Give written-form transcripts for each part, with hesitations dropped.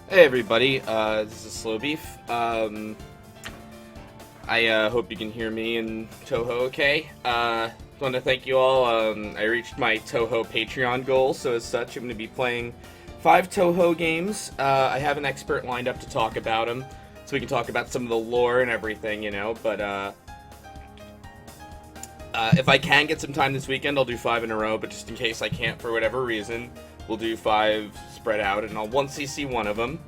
Hey everybody, this is Slow Beef. I hope you can hear me and Touhou okay. Want to thank you all. I reached my Touhou Patreon goal, so as such, I'm going to be playing 5 Touhou games. I have an expert lined up to talk about them, so we can talk about some of the lore and everything, you know, but if I can get some time this weekend, I'll do 5 in a row, but just in case I can't for whatever reason, we'll do 5 spread out, and I'll 1cc one of them,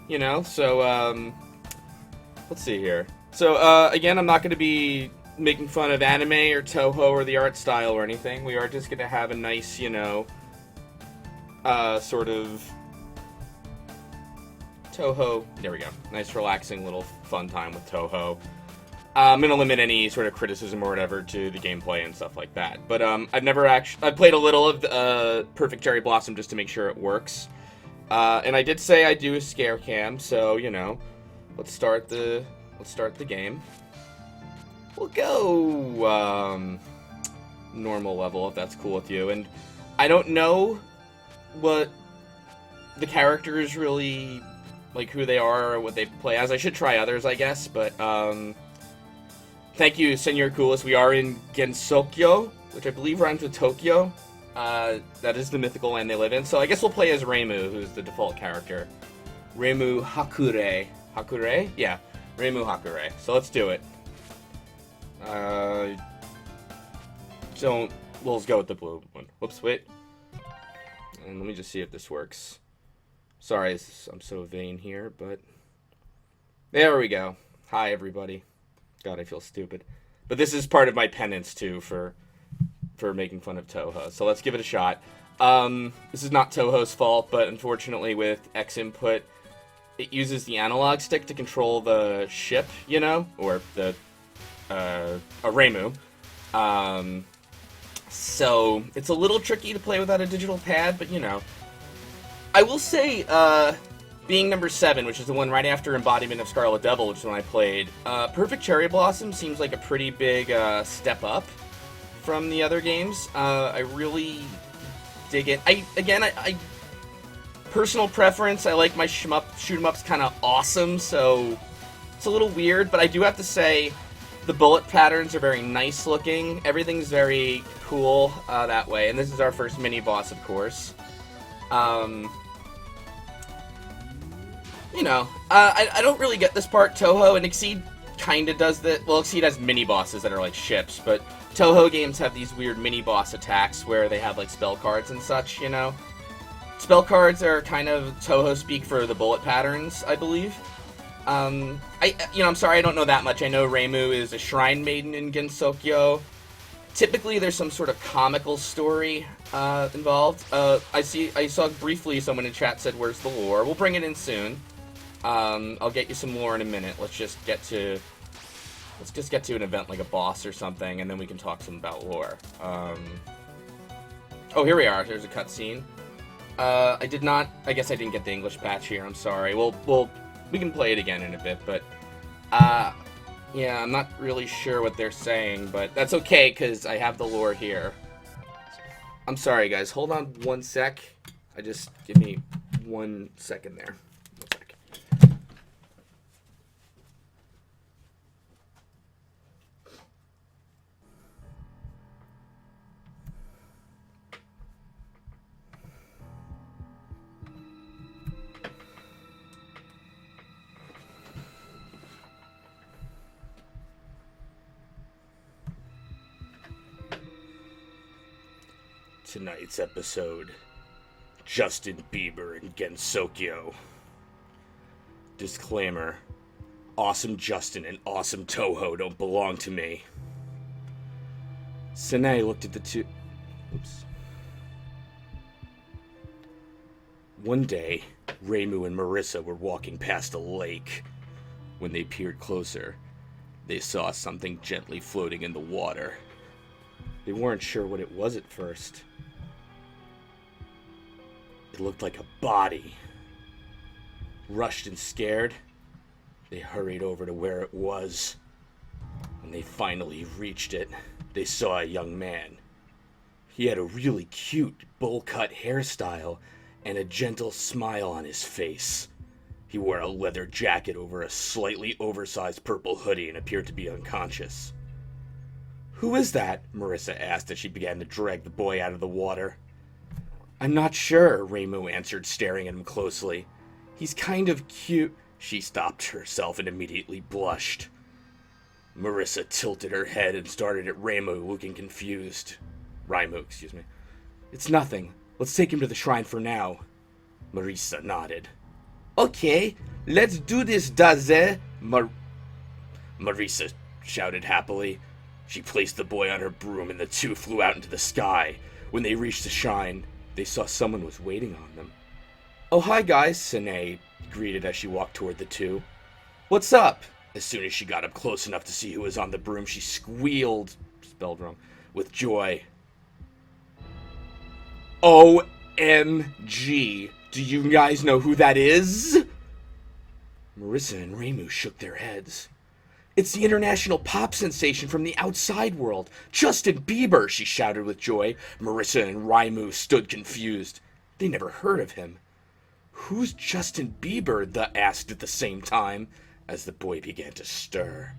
you know, so, let's see here. So, again, I'm not going to be making fun of anime or Touhou or the art style or anything. We are just going to have a nice, you know, sort of Touhou, there we go, nice relaxing little fun time with Touhou. I'm going to limit any sort of criticism or whatever to the gameplay and stuff like that. But I've played a little of Perfect Cherry Blossom just to make sure it works. And I did say I do a SCARECAM, so, you know, let's start the game. We'll go normal level if that's cool with you. And I don't know what the characters really, like who they are or what they play as. I should try others, I guess, but thank you, Senor Coolest. We are in Gensokyo, which I believe rhymes with Tokyo. That is the mythical land they live in. So I guess we'll play as Reimu, who's the default character. Reimu Hakure. Hakure? Yeah, Reimu Hakure. So let's do it. We'll go with the blue one. Whoops, wait. And let me just see if this works. Sorry, I'm so vain here, but... There we go. Hi, everybody. God, I feel stupid. But this is part of my penance, too, for making fun of Touhou. So let's give it a shot. This is not Touhou's fault, but unfortunately with X input, it uses the analog stick to control the ship, you know? Or the, a Reimu. So it's a little tricky to play without a digital pad, but you know. I will say, being number 7, which is the one right after Embodiment of Scarlet Devil, which is when I played, Perfect Cherry Blossom seems like a pretty big step up from the other games. I really dig it. I personal preference, I like my shoot 'em ups kind of awesome, so it's a little weird, but I do have to say the bullet patterns are very nice looking. Everything's very cool that way, and this is our first mini boss, of course. You know, I don't really get this part. Touhou and Exceed kind of does that. Well, Exceed has mini-bosses that are like ships, but Touhou games have these weird mini-boss attacks where they have like spell cards and such, you know? Spell cards are kind of Touhou speak for the bullet patterns, I believe. I'm sorry, I don't know that much. I know Reimu is a shrine maiden in Gensokyo. Typically, there's some sort of comical story involved. I saw briefly someone in chat said, "Where's the lore?" We'll bring it in soon. I'll get you some lore in a minute. Let's just get to an event like a boss or something, and then we can talk some about lore. Oh, here we are. There's a cutscene. I guess I didn't get the English patch here. I'm sorry. We can play it again in a bit, but yeah, I'm not really sure what they're saying, but that's okay because I have the lore here. I'm sorry, guys. Hold on one sec. Give me 1 second there. 1 sec. Tonight's episode, Justin Bieber and Gensokyo. Disclaimer, awesome Justin and awesome Touhou don't belong to me. Sanae looked at the two... Oops. One day, Reimu and Marissa were walking past a lake. When they peered closer, they saw something gently floating in the water. They weren't sure what it was at first. It looked like a body. Rushed and scared, they hurried over to where it was. When they finally reached it, they saw a young man. He had a really cute bowl-cut hairstyle and a gentle smile on his face. He wore a leather jacket over a slightly oversized purple hoodie and appeared to be unconscious. "Who is that?" Marissa asked as she began to drag the boy out of the water. "I'm not sure," Reimu answered, staring at him closely. "He's kind of cute." She stopped herself and immediately blushed. Marissa tilted her head and started at Reimu, looking confused. Reimu, excuse me. "It's nothing. Let's take him to the shrine for now." Marissa nodded. "Okay, let's do this, Daze." Marissa shouted happily. She placed the boy on her broom and the two flew out into the sky. When they reached the shrine, they saw someone was waiting on them. "Oh, hi guys," Sine greeted as she walked toward the two. "What's up?" As soon as she got up close enough to see who was on the broom, she squealed, spelled wrong, with joy. "OMG, do you guys know who that is?" Marissa and Reimu shook their heads. "It's the international pop sensation from the outside world, Justin Bieber," she shouted with joy. Marissa and Reimu stood confused. They never heard of him. "Who's Justin Bieber?" they asked at the same time, as the boy began to stir.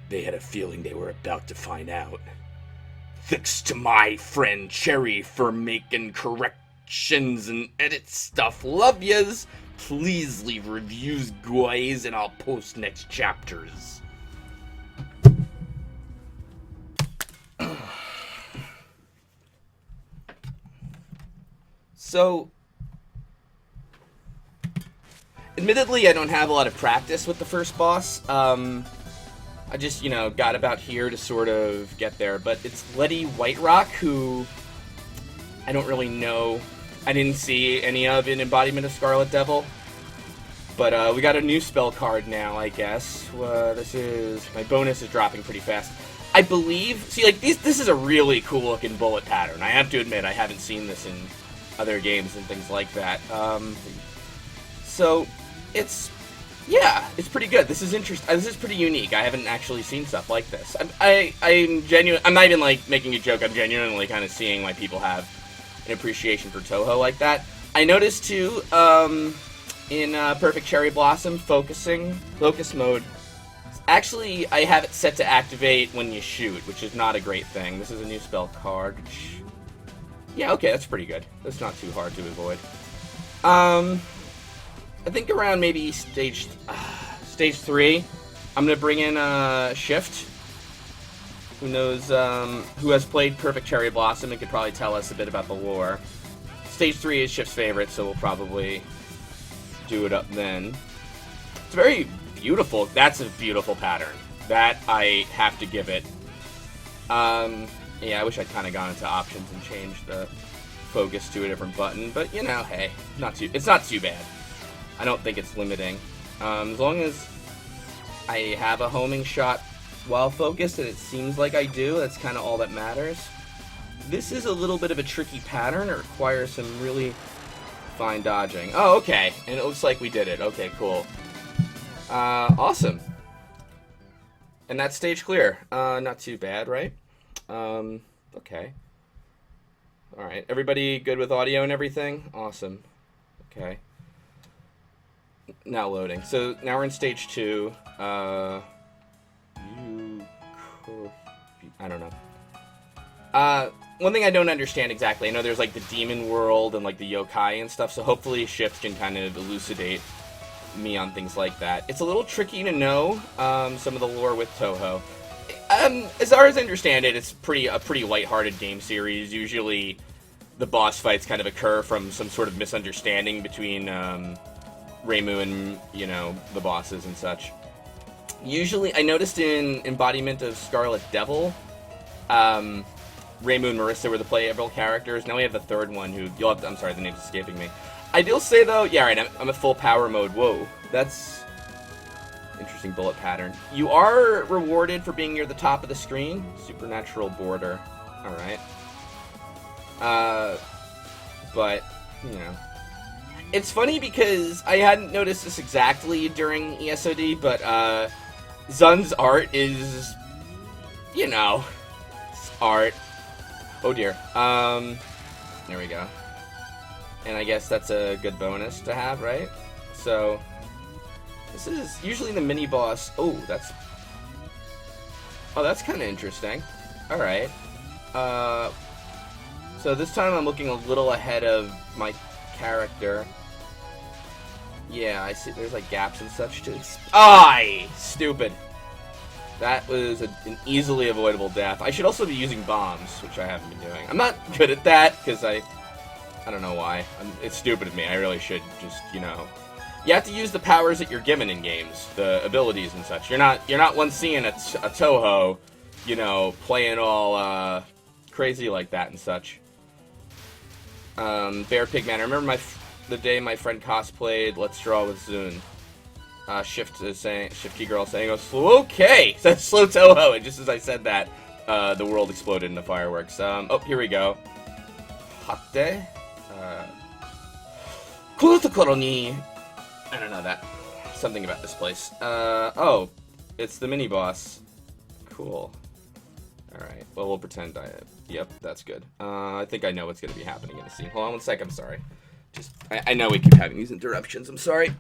They had a feeling they were about to find out. "Thanks to my friend Cherry for making corrections and edit stuff. Love yas. Please leave reviews, guys, and I'll post next chapters." So, admittedly, I don't have a lot of practice with the first boss. I just, got about here to sort of get there. But it's Letty Whiterock, who I don't really know. I didn't see any of in Embodiment of Scarlet Devil. But we got a new spell card now, I guess. My bonus is dropping pretty fast. I believe, this is a really cool looking bullet pattern. I have to admit, I haven't seen this in other games and things like that. So, it's pretty good. This is interesting. This is pretty unique. I haven't actually seen stuff like this. I'm genuine. I'm not even making a joke. I'm genuinely kind of seeing why people have an appreciation for Touhou like that. I noticed too, in Perfect Cherry Blossom, focus mode. Actually, I have it set to activate when you shoot, which is not a great thing. This is a new spell card. Yeah, okay, that's pretty good. That's not too hard to avoid. I think around maybe stage 3, I'm gonna bring in Shift, who knows, who has played Perfect Cherry Blossom and could probably tell us a bit about the lore. Stage 3 is Shift's favorite, so we'll probably do it up then. It's very beautiful. That's a beautiful pattern. That I have to give it. Yeah, I wish I'd kind of gone into options and changed the focus to a different button, but hey, it's not too bad. I don't think it's limiting. As long as I have a homing shot while focused, and it seems like I do, that's kind of all that matters. This is a little bit of a tricky pattern. It requires some really fine dodging. Oh, okay, and it looks like we did it. Okay, cool. Awesome. And that's stage clear. Not too bad, right? Okay. Alright, everybody good with audio and everything? Awesome. Okay. Now loading. So, now we're in stage 2. I don't know. One thing I don't understand exactly, I know there's the demon world and the yokai and stuff, so hopefully Shift can kind of elucidate me on things like that. It's a little tricky to know some of the lore with Touhou. As far as I understand it, it's a pretty lighthearted game series. Usually the boss fights kind of occur from some sort of misunderstanding between Reimu and, the bosses and such. Usually, I noticed in Embodiment of Scarlet Devil, Reimu and Marissa were the playable characters. Now we have the third one I'm sorry, the name's escaping me. I will say though, yeah, right, I'm at full power mode. Whoa, that's interesting bullet pattern. You are rewarded for being near the top of the screen. Supernatural border. Alright. But, it's funny because I hadn't noticed this exactly during ESOD, but, Zun's art is, art. Oh dear. There we go. And I guess that's a good bonus to have, right? So, This is usually the mini-boss. Oh, that's kind of interesting. Alright. So this time I'm looking a little ahead of my character. Yeah, I see there's like gaps and such too. Aye! Stupid. That was an easily avoidable death. I should also be using bombs, which I haven't been doing. I'm not good at that, because I don't know why. It's stupid of me. I really should just, you know... You have to use the powers that you're given in games, the abilities and such. You're not one seeing a Touhou, you know, playing all crazy like that and such. Bear Pigman. I remember the day my friend cosplayed Let's Draw with Zune. Shift key girl saying, "Oh, slow." Okay, that's slow Touhou. And just as I said that, the world exploded into fireworks. Oh, here we go. Hatte. I don't know that. Something about this place. Oh, it's the mini boss. Cool. Alright, well, we'll pretend yep, that's good. I think I know what's going to be happening in the scene. Hold on one sec, I'm sorry. I know we keep having these interruptions, I'm sorry.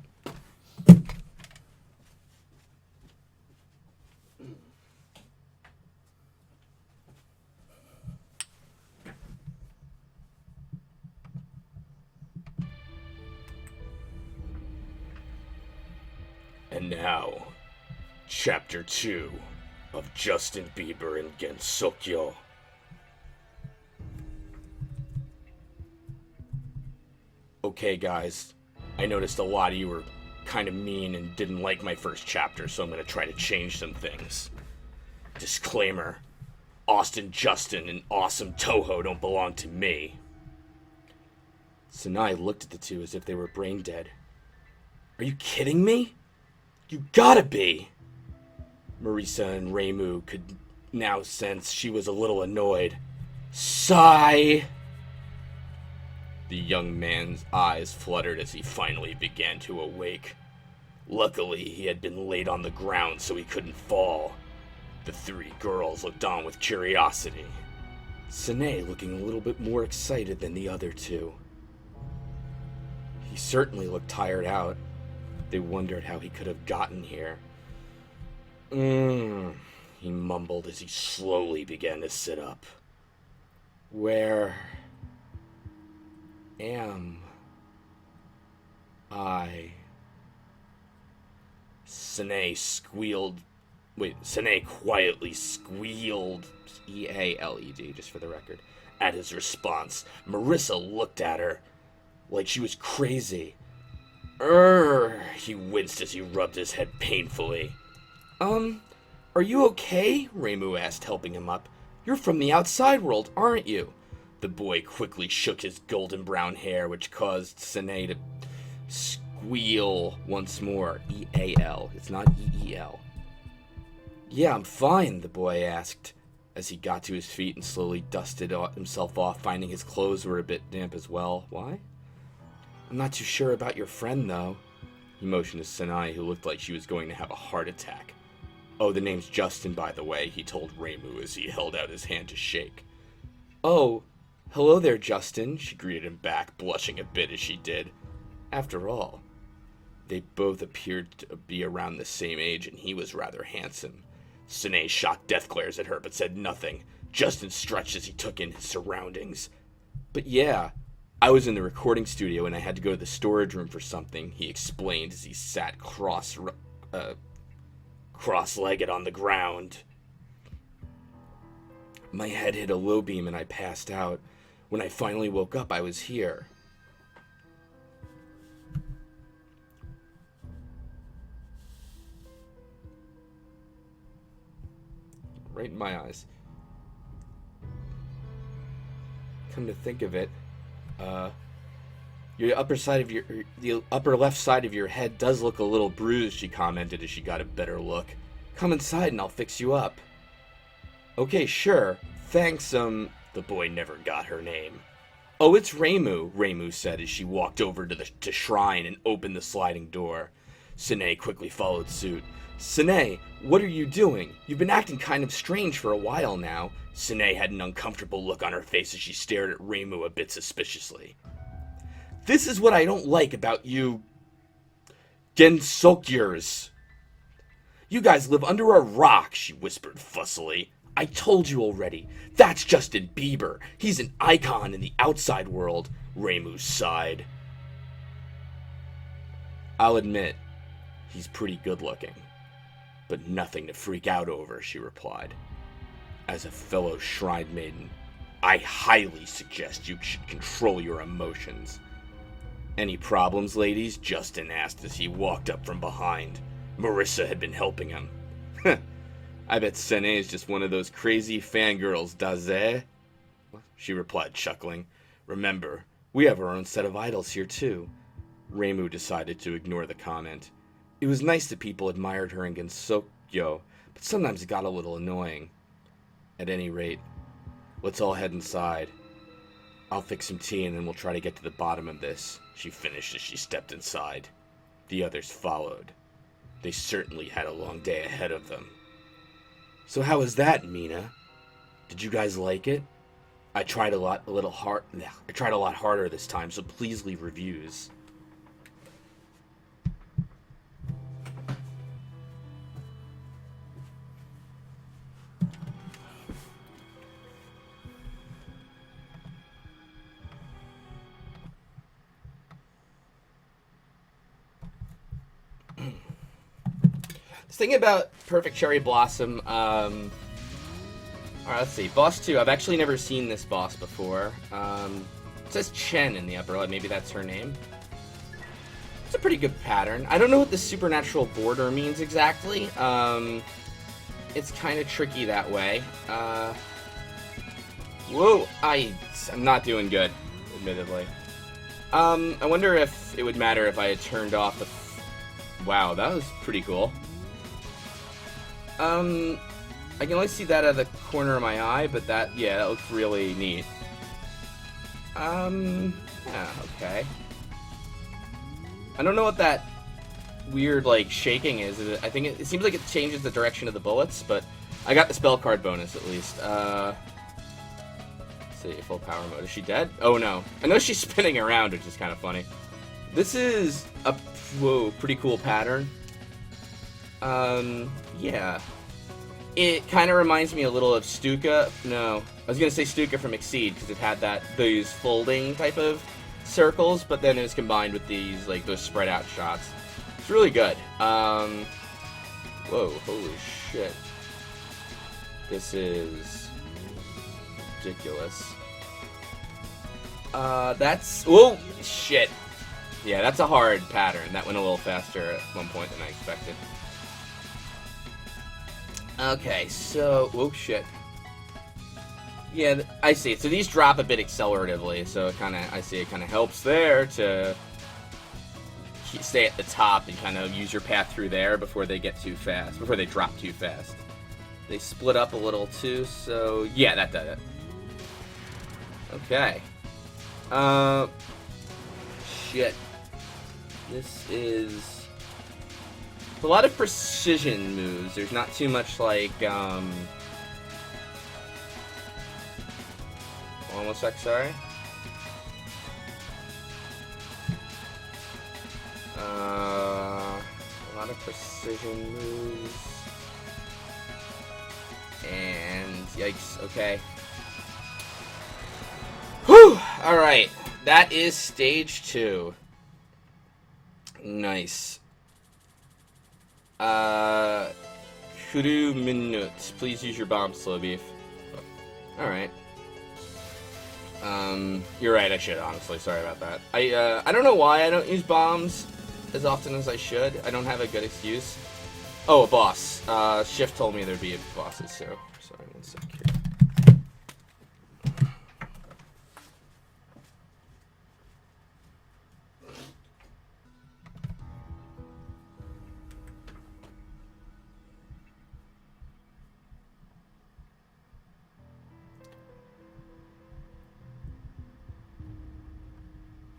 And now, Chapter 2 of Justin Bieber and Gensokyo. Okay guys, I noticed a lot of you were kind of mean and didn't like my first chapter, so I'm going to try to change some things. Disclaimer, Austin Justin and Awesome Touhou don't belong to me. Sanai looked at the two as if they were brain dead. Are you kidding me? You gotta be! Marisa and Reimu could now sense she was a little annoyed. Sigh! The young man's eyes fluttered as he finally began to awake. Luckily, he had been laid on the ground so he couldn't fall. The three girls looked on with curiosity. Sine looking a little bit more excited than the other two. He certainly looked tired out. They wondered how he could have gotten here. He mumbled as he slowly began to sit up. Where am I? Sine quietly squealed, E-A-L-E-D, just for the record, at his response. Marissa looked at her like she was crazy. He winced as he rubbed his head painfully. Are you okay? Reimu asked, helping him up. You're from the outside world, aren't you? The boy quickly shook his golden brown hair, which caused Sine to squeal once more. E-A-L. It's not E-E-L. Yeah, I'm fine, the boy asked, as he got to his feet and slowly dusted himself off, finding his clothes were a bit damp as well. Why? I'm not too sure about your friend, though. He motioned to Sanai, who looked like she was going to have a heart attack. Oh, the name's Justin, by the way, he told Reimu as he held out his hand to shake. Oh, hello there, Justin, she greeted him back, blushing a bit as she did. After all, they both appeared to be around the same age, and he was rather handsome. Sine shot death glares at her, but said nothing. Justin stretched as he took in his surroundings. But yeah, I was in the recording studio and I had to go to the storage room for something, he explained as he sat cross-legged on the ground. My head hit a low beam and I passed out. When I finally woke up, I was here. Right in my eyes. Come to think of it, the upper left side of your head does look a little bruised, she commented as she got a better look. Come inside and I'll fix you up. Okay, sure. Thanks, the boy never got her name. Oh, it's Reimu, Reimu said as she walked over to the shrine and opened the sliding door. Sine quickly followed suit. Sine, what are you doing? You've been acting kind of strange for a while now. Sine had an uncomfortable look on her face as she stared at Reimu a bit suspiciously. This is what I don't like about you Gensokyers. You guys live under a rock, she whispered fussily. I told you already. That's Justin Bieber. He's an icon in the outside world, Reimu sighed. I'll admit, he's pretty good looking. But nothing to freak out over, she replied. As a fellow shrine maiden, I highly suggest you should control your emotions. Any problems, ladies? Justin asked as he walked up from behind. Marissa had been helping him. I bet Sene is just one of those crazy fangirls, daze? She replied, chuckling. Remember, we have our own set of idols here, too. Reimu decided to ignore the comment. It was nice that people admired her in Gensokyo, but sometimes it got a little annoying. At any rate, let's all head inside. I'll fix some tea and then we'll try to get to the bottom of this, she finished as she stepped inside. The others followed. They certainly had a long day ahead of them. So how was that, Mina? Did you guys like it? I tried a lot harder this time, so please leave reviews. This thing about Perfect Cherry Blossom, alright, let's see. Boss 2, I've actually never seen this boss before. It says Chen in the upper left, maybe that's her name. It's a pretty good pattern. I don't know what the supernatural border means exactly. It's kind of tricky that way. Whoa, I'm not doing good, admittedly. I wonder if it would matter if I had turned off the... Wow, that was pretty cool. I can only see that out of the corner of my eye, but that looks really neat. Yeah, okay. I don't know what that weird, like, shaking is. I think it seems like it changes the direction of the bullets, but I got the spell card bonus, at least. Let's see, full power mode. Is she dead? Oh, no. I know she's spinning around, which is kind of funny. This is a, pretty cool pattern. Yeah. It kind of reminds me a little of Stuka. No, I was going to say Stuka from Exceed, because it had those folding type of circles, but then it was combined with these, like, those spread out shots. It's really good. Whoa, holy shit. This is ridiculous. That's, whoa, shit. Yeah, that's a hard pattern. That went a little faster at one point than I expected. Okay, so... Whoa, shit. Yeah, I see. So these drop a bit acceleratively, so it kind of... I see it kind of helps there to stay at the top and kind of use your path through there before they get too fast, before they drop too fast. They split up a little, too, so... Yeah, that did it. Okay. Shit. This is... a lot of precision moves. There's not too much, like, hold on 1 sec, sorry. A lot of precision moves. And, yikes, okay. Whew! Alright, that is stage 2. Nice. 2 minutes. Please use your bomb, slow beef. Alright. You're right, I should, honestly. Sorry about that. I don't know why I don't use bombs as often as I should. I don't have a good excuse. Oh, a boss. Shift told me there'd be bosses, so... Sorry, 1 sec here.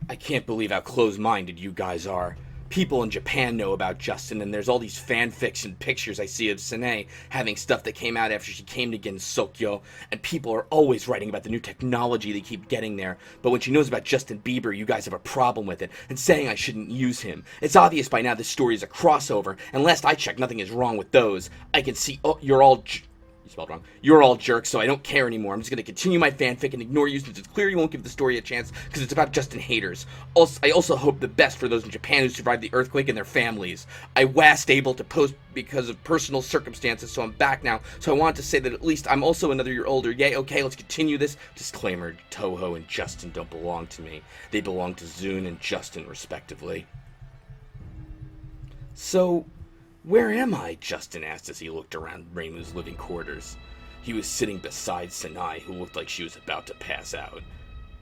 I can't believe how close-minded you guys are. People in Japan know about Justin, and there's all these fanfics and pictures I see of Sine having stuff that came out after she came to Gensokyo, and people are always writing about the new technology they keep getting there. But when she knows about Justin Bieber, you guys have a problem with it, and saying I shouldn't use him. It's obvious by now this story is a crossover, and last I checked, nothing is wrong with those. I can see, oh, you're all... You spelled wrong. You're all jerks, so I don't care anymore. I'm just going to continue my fanfic and ignore you since it's clear you won't give the story a chance because it's about Justin haters. I also hope the best for those in Japan who survived the earthquake and their families. I wasn't able to post because of personal circumstances, so I'm back now. So I wanted to say that at least I'm also another year older. Yay, okay, let's continue this. Disclaimer, Touhou and Justin don't belong to me. They belong to Zune and Justin, respectively. So... where am I? Justin asked as he looked around Reimu's living quarters. He was sitting beside Sanai, who looked like she was about to pass out.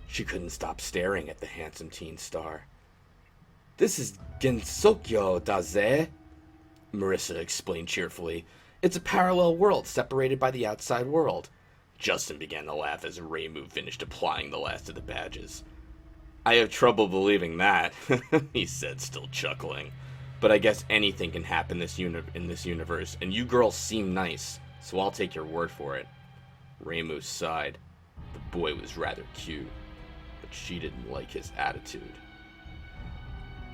She couldn't stop staring at the handsome teen star. This is Gensokyo daze, Marissa explained cheerfully. It's a parallel world separated by the outside world. Justin began to laugh as Reimu finished applying the last of the badges. I have trouble believing that, he said, still chuckling. But I guess anything can happen in this universe, and you girls seem nice, so I'll take your word for it. Reimu sighed. The boy was rather cute, but she didn't like his attitude.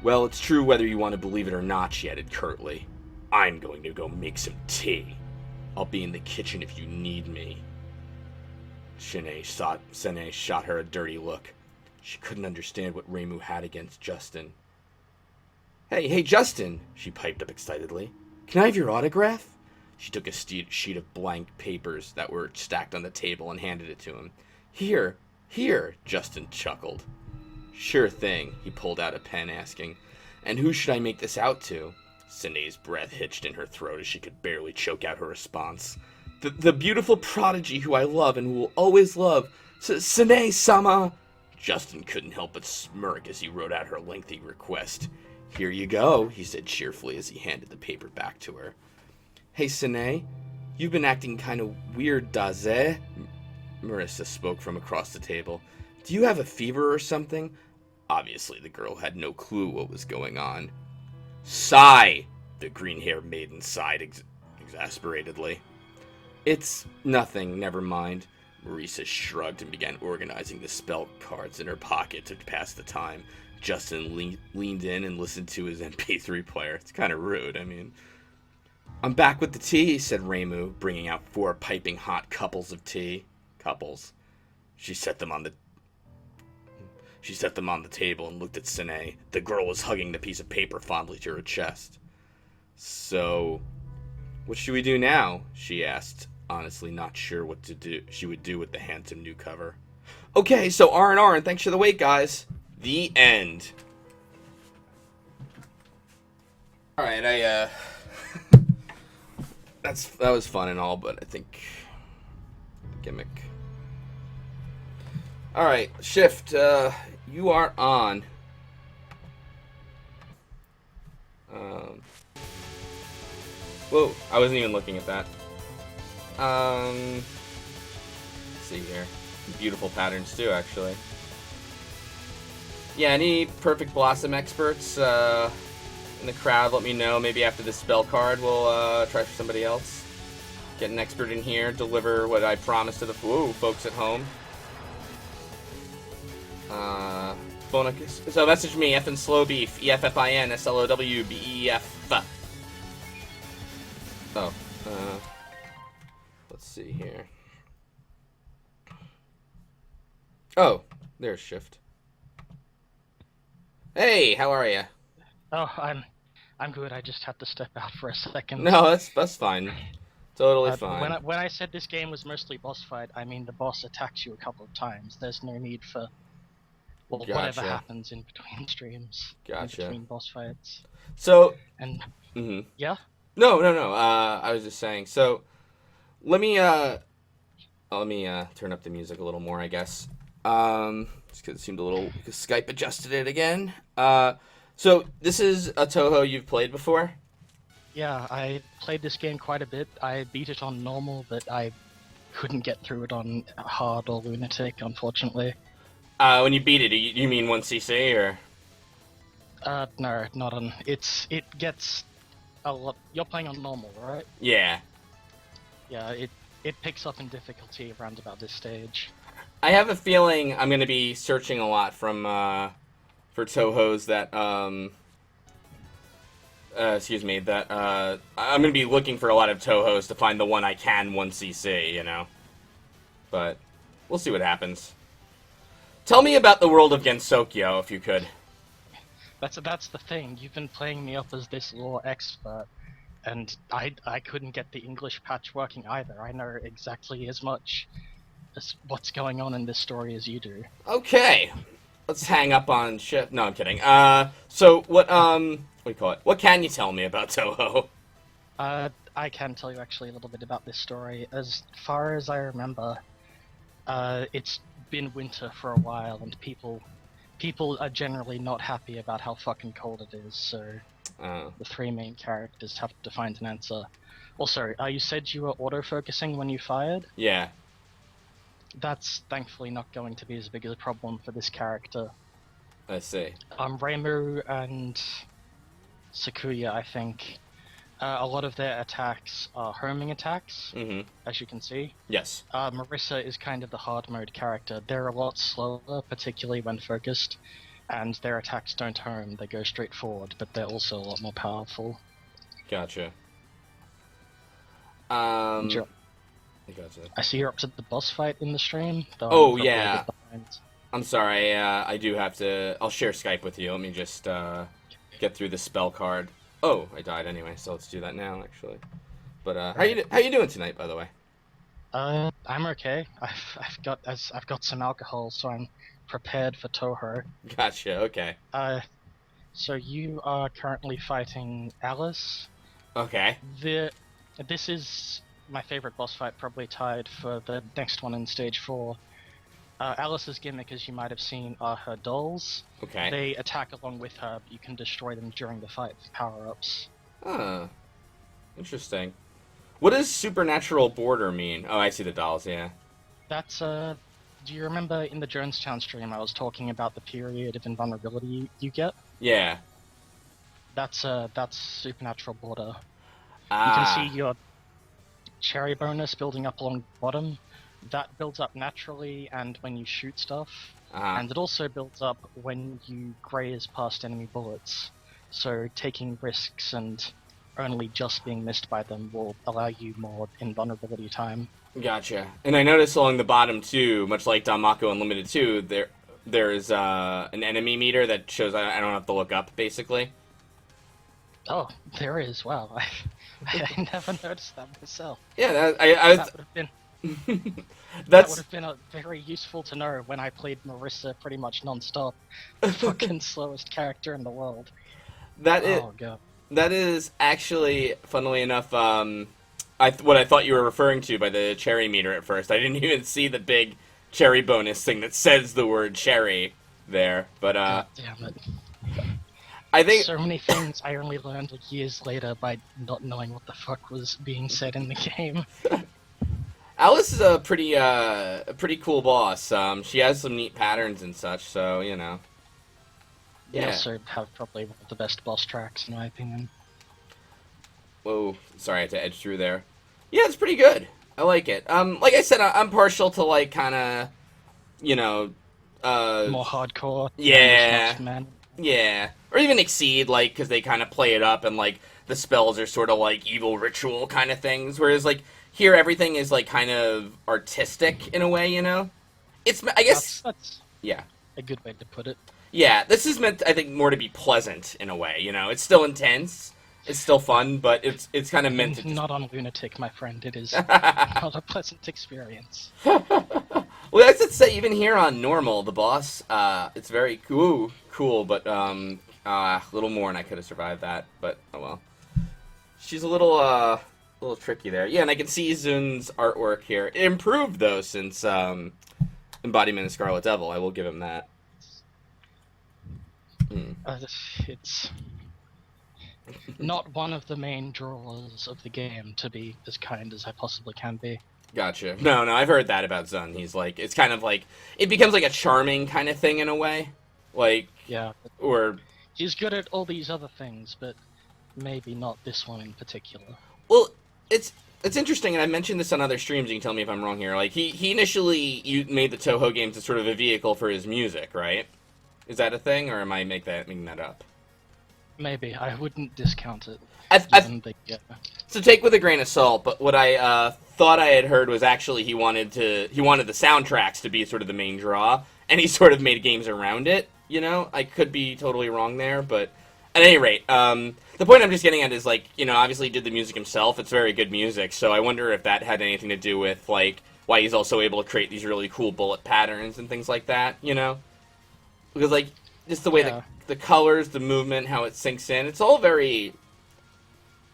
Well, it's true whether you want to believe it or not, she added curtly. I'm going to go make some tea. I'll be in the kitchen if you need me. Sene shot her a dirty look. She couldn't understand what Reimu had against Justin. Hey, Justin, she piped up excitedly. Can I have your autograph? She took a sheet of blank papers that were stacked on the table and handed it to him. Here, Justin chuckled. Sure thing, he pulled out a pen, asking. And who should I make this out to? Sine's breath hitched in her throat as she could barely choke out her response. The beautiful prodigy who I love and who will always love, Sine-sama! Justin couldn't help but smirk as he wrote out her lengthy request. Here you go, he said cheerfully as he handed the paper back to her. Hey, Sine, you've been acting kind of weird, daze? Marissa spoke from across the table. Do you have a fever or something? Obviously, the girl had no clue what was going on. Sigh! The green-haired maiden sighed exasperatedly. It's nothing, never mind. Marissa shrugged and began organizing the spell cards in her pocket to pass the time. Justin leaned in and listened to his MP3 player. It's kind of rude, I mean. I'm back with the tea, said Reimu, bringing out 4 piping hot couples of tea. Couples. She set them on the table and looked at Sine. The girl was hugging the piece of paper fondly to her chest. So, what should we do now? She asked, honestly not sure what she would do with the handsome new cover. Okay, so R&R, and thanks for the wait, guys. The end. Alright, that was fun and all, but I think gimmick. Alright, Shift, you are on. Whoa, I wasn't even looking at that. Let's see here. Beautiful patterns too, actually. Yeah, any Perfect Blossom experts in the crowd, let me know. Maybe after this spell card, we'll try for somebody else. Get an expert in here, deliver what I promised to the folks at home. So message me, Effin Slow Beef, EFFINSLOWBEF. Oh, let's see here. Oh, there's Shift. Hey, how are you? Oh, I'm good. I just had to step out for a second. No, that's fine. Totally fine. When I said this game was mostly boss fight, I mean the boss attacks you a couple of times. There's no need for whatever happens in between streams. Gotcha. In between boss fights. So and yeah. No. I was just saying. So let me turn up the music a little more, I guess. Just because it seemed a little, because Skype adjusted it again. So this is a Touhou you've played before? Yeah, I played this game quite a bit. I beat it on normal, but I couldn't get through it on hard or lunatic, unfortunately. When you beat it, you mean 1cc or? No, not on. It gets a lot. You're playing on normal, right? Yeah. Yeah, it picks up in difficulty around about this stage. I have a feeling I'm gonna be searching a lot from for Touhou's that excuse me, that I'm gonna be looking for a lot of Touhou's to find the one I can 1cc, you know. But we'll see what happens. Tell me about the world of Gensokyo, if you could. That's the thing. You've been playing me up as this lore expert, and I couldn't get the English patch working either. I know exactly as much as what's going on in this story as you do. Okay, let's hang up on Shift. No, I'm kidding. So what do you call it? What can you tell me about Touhou? I can tell you actually a little bit about this story. As far as I remember, it's been winter for a while, and people are generally not happy about how fucking cold it is. So the three main characters have to find an answer. Also, you said you were auto-focusing when you fired? Yeah. That's thankfully not going to be as big a problem for this character. I see. Reimu and Sakuya, I think, a lot of their attacks are homing attacks, as you can see. Yes. Marissa is kind of the hard mode character. They're a lot slower, particularly when focused, and their attacks don't home, they go straight forward, but they're also a lot more powerful. Gotcha. Gotcha. I see you're up to the boss fight in the stream. Oh, yeah. I'm sorry, I do have to... I'll share Skype with you. Let me just get through the spell card. Oh, I died anyway, so let's do that now, actually. But how you doing tonight, by the way? I'm okay. I've got some alcohol, so I'm prepared for Touhou. Gotcha. Okay. So you are currently fighting Alice. Okay. This is my favorite boss fight, probably tied for the next one in stage 4. Alice's gimmick, as you might have seen, are her dolls. Okay. They attack along with her, but you can destroy them during the fight with power-ups. Huh. Interesting. What does supernatural border mean? Oh, I see the dolls, yeah. That's, do you remember in the Jonestown stream I was talking about the period of invulnerability you get? Yeah. That's supernatural border. Ah. You can see your cherry bonus building up along the bottom. That builds up naturally and when you shoot stuff, and it also builds up when you graze past enemy bullets. So taking risks and only just being missed by them will allow you more invulnerability time. Gotcha. And I noticed along the bottom too, much like Danmaku Unlimited 2, there's an enemy meter that shows I don't have to look up, basically. Oh, there is. Wow, I never noticed that myself. Yeah, that would have been. That would have been very useful to know when I played Marissa pretty much non-stop. The fucking slowest character in the world. Oh, God. That is actually, funnily enough, what I thought you were referring to by the cherry meter at first. I didn't even see the big cherry bonus thing that says the word cherry there. But God damn it. I think so many things I only learned years later by not knowing what the fuck was being said in the game. Alice is a pretty cool boss. She has some neat patterns and such, so, you know. They also have probably one of the best boss tracks, in my opinion. Whoa, sorry, I had to edge through there. Yeah, it's pretty good. I like it. Like I said, I'm partial to, like, kind of, you know, more hardcore. Yeah. Yeah. Or even Exceed, like, because they kind of play it up and, like, the spells are sort of, like, evil ritual kind of things. Whereas, like, here everything is, like, kind of artistic in a way, you know? It's, I guess... That's yeah. a good way to put it. Yeah, this is meant, I think, more to be pleasant in a way, you know? It's still intense, it's still fun, but it's kind of meant to... Not on Lunatic, my friend. It is not a pleasant experience. Well, that's to say, even here on Normal, the boss, it's very cool, but, a little more and I could have survived that, but, oh well. She's a little tricky there. Yeah, and I can see Zun's artwork here. It improved, though, since, Embodiment of Scarlet Devil. I will give him that. It's not one of the main draws of the game, to be as kind as I possibly can be. Gotcha. No, I've heard that about Zun. He's like, it's kind of like, it becomes like a charming kind of thing in a way. Like, yeah. Or... He's good at all these other things, but maybe not this one in particular. Well, it's interesting, and I mentioned this on other streams. You can tell me if I'm wrong here. Like he initially made the Touhou games as sort of a vehicle for his music, right? Is that a thing, or am I making that up? Maybe. I wouldn't discount it. So take with a grain of salt, but what I thought I had heard was actually he wanted the soundtracks to be sort of the main draw, and he sort of made games around it. You know, I could be totally wrong there, but at any rate, the point I'm just getting at is, like, you know, obviously he did the music himself. It's very good music, so I wonder if that had anything to do with, like, why he's also able to create these really cool bullet patterns and things like that, you know? Because, like, just the way the colors, the movement, how it sinks in, it's all very...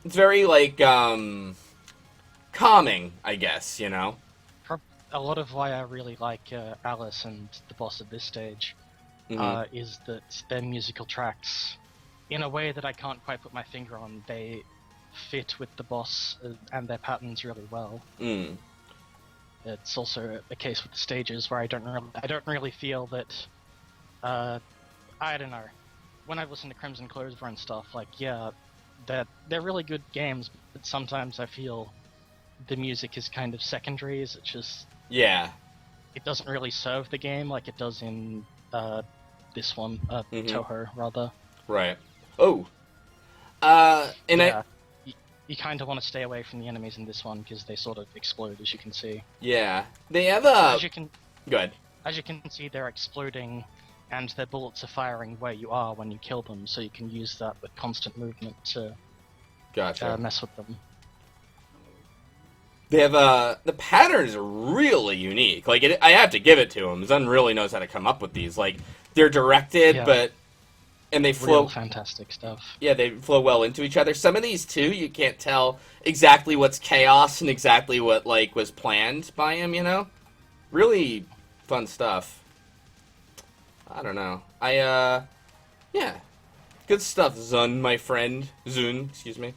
It's very, like, calming, I guess, you know? A lot of why I really like Alice and the boss at this stage is that their musical tracks, in a way that I can't quite put my finger on, they fit with the boss and their patterns really well. It's also a case with the stages where I don't really feel that, I don't know, when I listen to Crimson Clover and stuff, like, yeah, they're really good games, but sometimes I feel the music is kind of secondary. It's just it doesn't really serve the game like it does in this one, Touhou rather. Right. Oh. You kind of want to stay away from the enemies in this one because they sort of explode, as you can see. Yeah, they have Go ahead. As you can see, they're exploding, and their bullets are firing where you are when you kill them, so you can use that with constant movement to mess with them. They have the patterns are really unique. Like, I have to give it to him. Zun really knows how to come up with these. Like, they're directed, and they flow. Real fantastic stuff. Yeah, they flow well into each other. Some of these too, you can't tell exactly what's chaos and exactly what, like, was planned by him. You know, really fun stuff. I don't know. Yeah, good stuff, Zun, my friend. Zun, excuse me.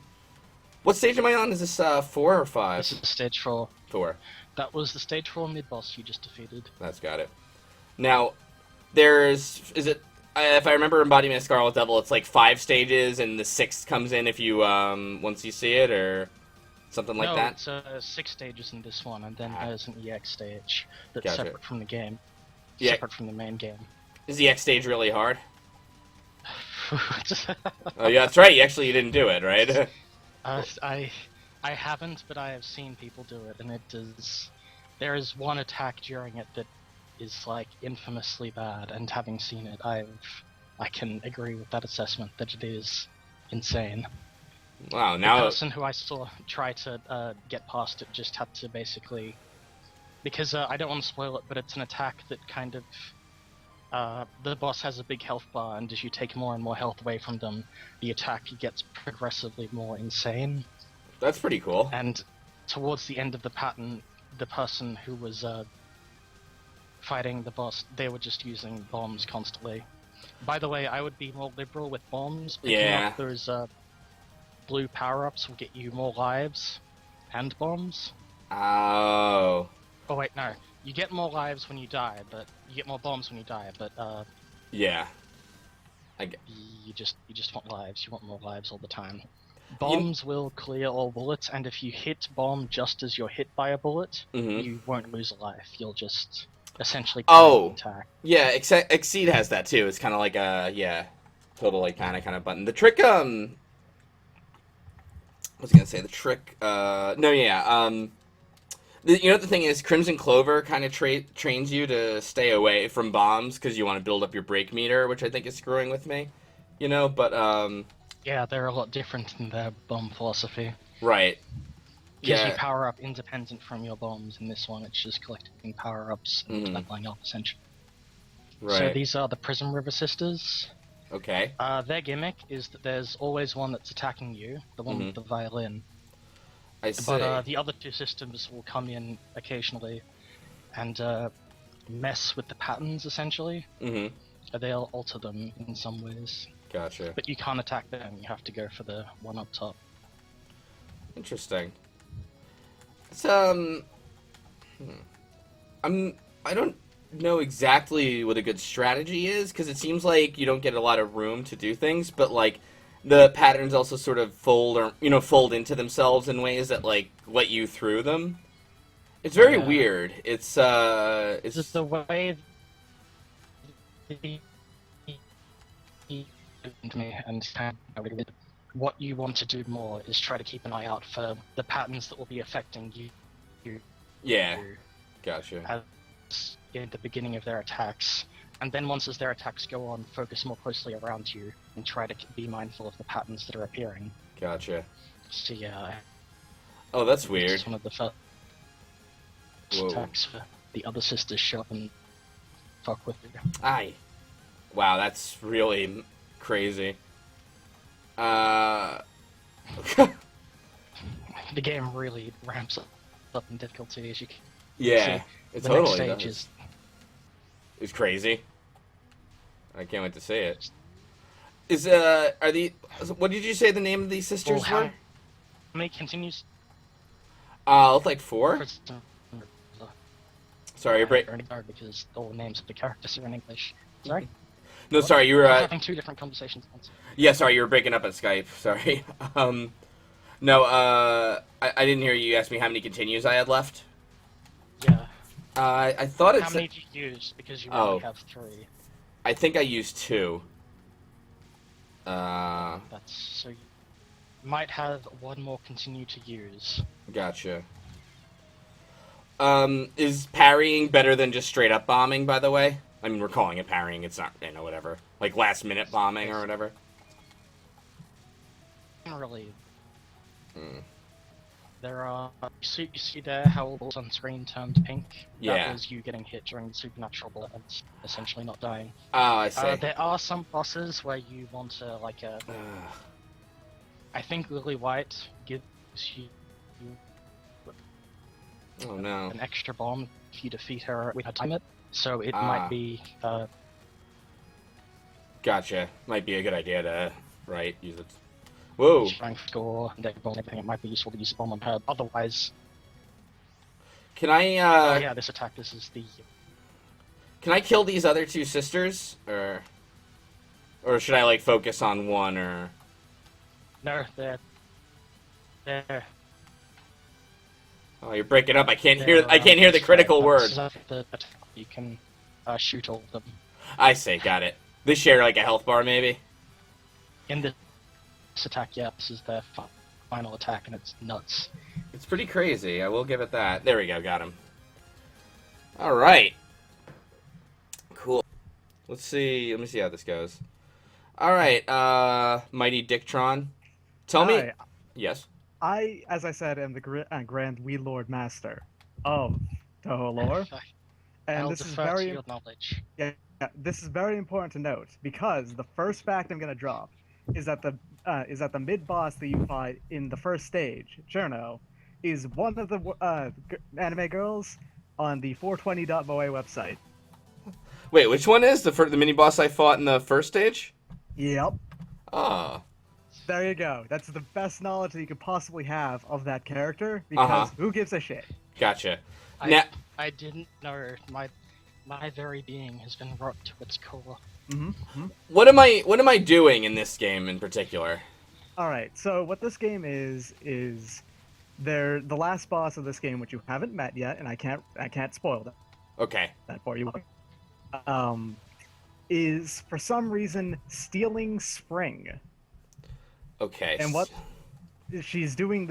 What stage am I on? Is this 4 or 5? This is stage 4. 4. That was the stage 4 mid-boss you just defeated. That's got it. Now, if I remember Embodiment of Scarlet Devil, it's like 5 stages, and the 6th comes in if you, once you see it, or something like that? No, it's 6 stages in this one, and then there's an EX stage that's separate from the game. Yeah. Separate from the main game. Is the EX stage really hard? Oh, yeah, that's right. You didn't do it, right? I haven't, but I have seen people do it, and it does. There is one attack during it that is, like, infamously bad, and having seen it, I can agree with that assessment that it is insane. Wow, now the person who I saw try to get past it just had to basically, because I don't want to spoil it, but it's an attack that kind of. The boss has a big health bar, and as you take more and more health away from them, the attack gets progressively more insane. That's pretty cool. And towards the end of the pattern, the person who was fighting the boss, they were just using bombs constantly. By the way, I would be more liberal with bombs. Picking up those blue power-ups will get you more lives and bombs. Oh. Oh wait, no. You get more lives when you die, but you get more bombs when you die, but yeah. You just want lives. You want more lives all the time. Bombs will clear all bullets, and if you hit bomb just as you're hit by a bullet, you won't lose a life. You'll just essentially attack. Yeah, Exceed has that too. It's kind of like a totally kind of button. The trick what was I gonna say? The trick you know what the thing is? Crimson Clover kind of trains you to stay away from bombs because you want to build up your break meter, which I think is screwing with me. You know, but yeah, they're a lot different in their bomb philosophy. Right. Gives you power up independent from your bombs. In this one, it's just collecting power ups and leveling up essentially. Right. So these are the Prism River Sisters. Okay. Their gimmick is that there's always one that's attacking you, the one with the violin. I see. But the other 2 systems will come in occasionally and mess with the patterns, essentially. They'll alter them in some ways. Gotcha. But you can't attack them, you have to go for the one up top. Interesting. It's, I know exactly what a good strategy is, because it seems like you don't get a lot of room to do things, but like the patterns also sort of fold into themselves in ways that like let you through them. It's very Yeah. weird. It's Just the way me and what you want to do more is try to keep an eye out for the patterns that will be affecting you yeah, gotcha. as in the beginning of their attacks. And then once as their attacks go on, focus more closely around you and try to be mindful of the patterns that are appearing. Gotcha. So yeah, Oh, that's weird. it's one of the first Whoa. attacks for the other sisters show up and fuck with you. Aye. Wow, that's really crazy. Uh. The game really ramps up in difficulty as you can Yeah, see. it The totally next stage does. is It's crazy. I can't wait to see it. Are the what did you say the name of these sisters well, were? how many continues It's like 4. Sorry, you're because all the names of the characters are in English. Sorry? No, What? sorry, you were. I'm having two different conversations at once. Yeah, sorry, you were breaking up at Skype. Sorry. No, I didn't hear you ask me how many continues I had left. Yeah. I thought it How said. many did you use? Because you Oh. only have 3. I think I used 2. That's so you might have one more continue to use. Gotcha. Is parrying better than just straight up bombing, by the way? I mean, we're calling it parrying, it's not, whatever. Like last minute bombing or whatever. Really, Mm. there are. You see there how all the on screen turned pink? Yeah. That was you getting hit during the supernatural bullet and essentially not dying. Oh, I see. There are some bosses where you want to, like, I think Lily White gives you Oh no. an extra bomb if you defeat her with her time it. So it Ah. might be Gotcha. Might be a good idea to, use it. Whoa. strength score and everything. It might be useful to use a bomb on her. Otherwise, Can I, yeah, this attack. This is the. can I kill these other 2 sisters? Or should I, like, focus on one, or... No, they're. Oh, you're breaking up. I can't hear the critical word. You can shoot all of them. I see, got it. They share, like, a health bar, maybe? In this attack, yeah, this is their final attack, and it's nuts. It's pretty crazy, I will give it that. There we go, got him. Alright. Cool. Let me see how this goes. Alright, Mighty Dicktron. Tell me... Hi, Yes? as I said, am the Grand Wee Lord Master of Touhou lore, and I'll this is defer to your knowledge. this is very important to note because the first fact I'm going to drop is that the mid boss that you fight in the first stage, Cherno, is one of the anime girls on the 420.moe website. Wait, which one is the mini boss I fought in the first stage? Yep. Ah. There you go. That's the best knowledge that you could possibly have of that character, because who gives a shit? Gotcha. I didn't know. My very being has been rocked to its core. What am I doing in this game in particular? All right. So what this game is the last boss of this game, which you haven't met yet, and I can't spoil Okay. that for you. Is for some reason stealing spring. Okay. And what she's doing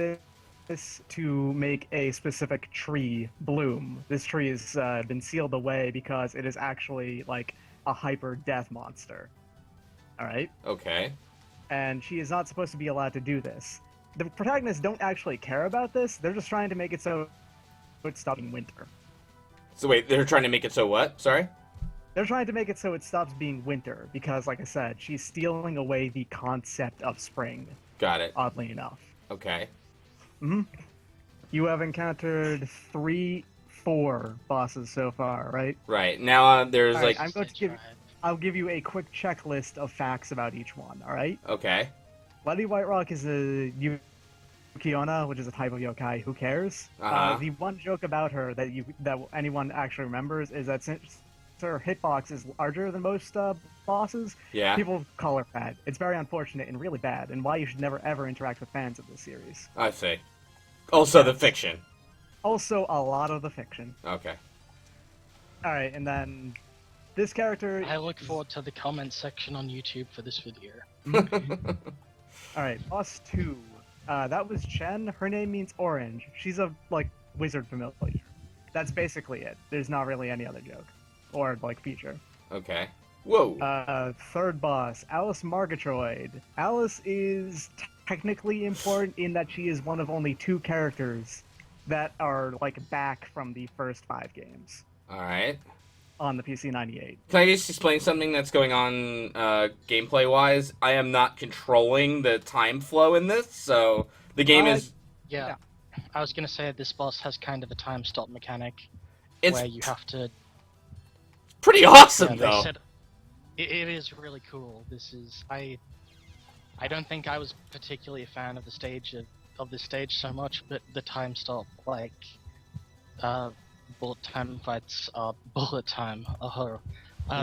this to make a specific tree bloom. This tree has been sealed away because it is actually like a hyper death monster. All right? Okay. And she is not supposed to be allowed to do this. The protagonists don't actually care about this. They're just trying to make it so it stops being winter. So wait, they're trying to make it so what? Sorry? They're trying to make it so it stops being winter because, like I said, she's stealing away the concept of spring. Got it. Oddly enough. Okay. You have encountered 4 bosses so far, right? Right. Now there's All right, like... I'm going to I'll give you a quick checklist of facts about each one, alright? Okay. Lady Whiterock is a Yukiona, which is a type of yokai. Who cares? Uh-huh. The one joke about her that anyone actually remembers is that her hitbox is larger than most bosses, Yeah. people call her fat. It's very unfortunate and really bad, and why you should never ever interact with fans of this series. I see. Also, the Yes. fiction. Also, a lot of the fiction. Okay. Alright, and then this character... I look forward to the comment section on YouTube for this video. Alright, boss 2. That was Chen. Her name means orange. She's a, wizard familiar. That's basically it. There's not really any other joke. Or, feature. Okay. Whoa. Third boss, Alice Margatroyd. Alice is technically important in that she is one of only 2 characters that are, back from the first 5 games Alright. on the PC 98. Can I just explain something that's going on gameplay-wise? I am not controlling the time flow in this, so the game is... Yeah. I was gonna say this boss has kind of a time stop mechanic It's where you have to. pretty awesome, They though. said it is really cool. This is I don't think I was particularly a fan of the stage of this stage so much, but the time stop bullet time fights are bullet time.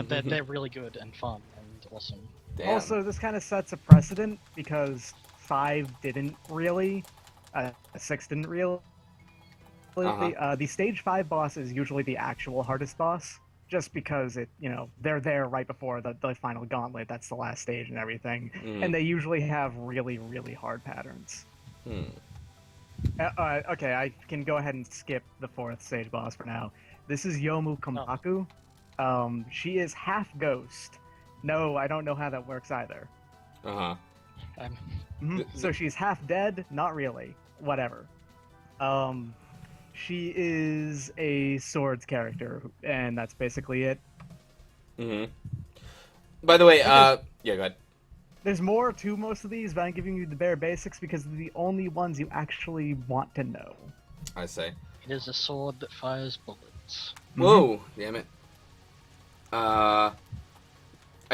They're really good and fun and awesome. Damn. Also, this kind of sets a precedent because 5 didn't really, 6 didn't really. The stage 5 boss is usually the actual hardest boss, just because they're there right before the final gauntlet. That's the last stage and everything, and they usually have really, really hard patterns. Okay, I can go ahead and skip the 4th stage boss for now. This is Yomu Komaku. She is half ghost. No, I don't know how that works either. Uh-huh. So she's half dead? Not really. Whatever. She is a swords character, and that's basically it. By the way, yeah, go ahead. There's more to most of these, but I'm giving you the bare basics because they're the only ones you actually want to know. I say. It is a sword that fires bullets. Whoa, damn it. I